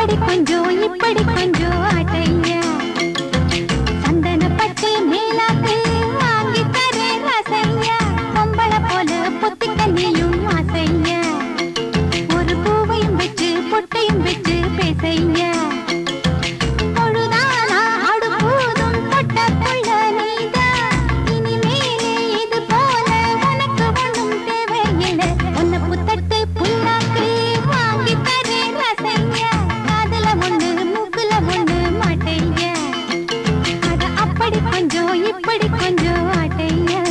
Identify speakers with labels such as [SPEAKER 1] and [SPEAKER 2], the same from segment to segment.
[SPEAKER 1] அப்படி கொஞ்சம் இப்படி கொஞ்சம் ஆட்டையா சந்தன பட்டு மேலாக்கு வாங்கி தரே ரசையா பொம்பள போல பொத்திக்கல்லியும் ஆசையா ஒரு பூவையும் வச்சு பொட்டையும் வச்சு பேசையா பொழுதானா அடுப்பூதும் தொட்ட புள்ள நீதா இனிமேலே இது போல உனக்கு ஒண்ணும் தேவையில்லை உன்னை புத்தட்டு புல்லாக்கு வாங்கி தரே ரசையா காதுல ஒண்ணு மூக்குல ஒண்ணு மாட்டையா அத அப்படி கொஞ்சம் இப்படி கொஞ்சம் ஆட்டையா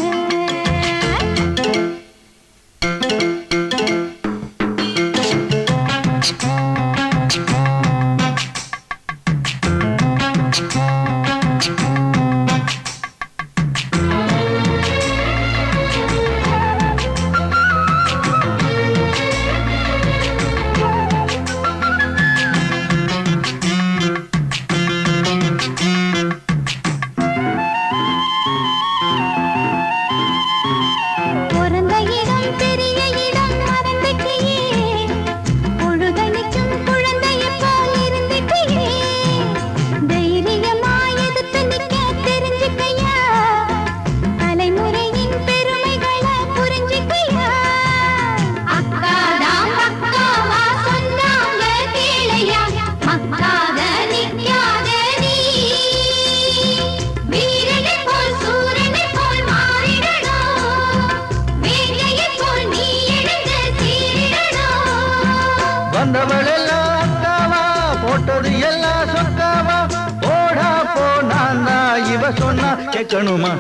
[SPEAKER 2] கேட்கணுமா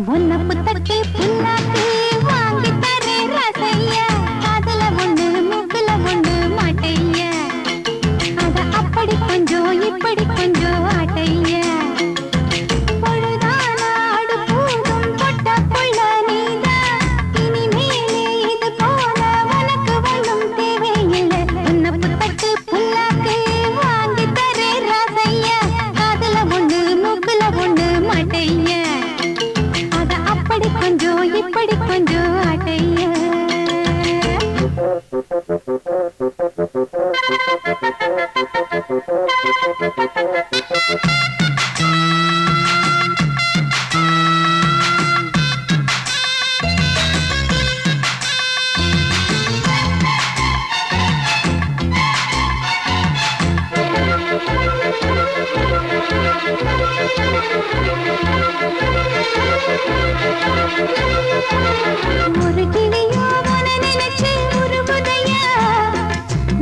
[SPEAKER 1] உன்னை புத்தட்டு புல்லாக்கு வாங்கி தரே ரசையா காதுல ஒண்ணு மூக்குல ஒண்ணு மாட்டையா அத அப்படி கொஞ்சம் இப்படி கொஞ்சம் ஆட்டையா பொழுதானா அடுப்பூதும் தொட்ட புள்ள நீதா இனிமேலே இது போல உனக்கு ஒண்ணும் தேவையில்லை உன்னை புத்தட்டு புல்லாக்கு வாங்கி தரே ரசையா காதுல ஒண்ணு மூக்குல ஒண்ணு மாட்டையா அத அப்படி கொஞ்சம் இப்படி கொஞ்சம் ஆட்டையா ஒரு கிளியோ உன நினைச்சு உருகுதையா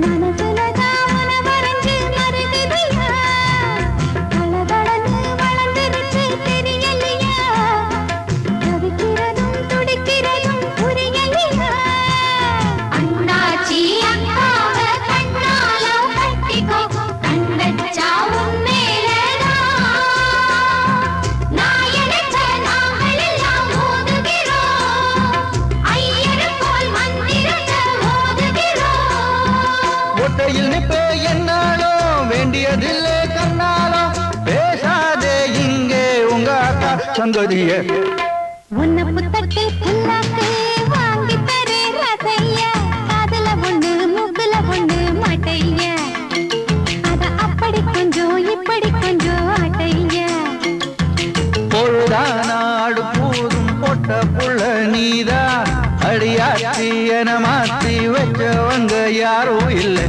[SPEAKER 1] மனசுலதான் உன வரைஞ்சு மருகுதையா தளதளன்னு வளர்ந்துருச்சு தெரியலையா தவிக்கிறதும் துடிக்கிறதும் புரியலையா அண்ணாச்சி அக்காவ கண்ணால கட்டிக்கோ கண் வச்சா
[SPEAKER 2] வேண்டியதில்லை கண்ணாலும் பேசாதே இங்கே உங்க அக்கா சங்கதிய
[SPEAKER 1] உன்னை புத்தட்டு புல்லாக்கு வாங்கி தரே ரசையா காதுல ஒண்ணு மூக்குல ஒண்ணு மாட்டையா அத அப்படி கொஞ்சம் இப்படி கொஞ்சம் ஆட்டையா
[SPEAKER 2] பொழுதானாடு பூதும் போட்ட புள்ள நீதா அடியாத்தி என மாத்தி வச்சவங்க யாரும் இல்லை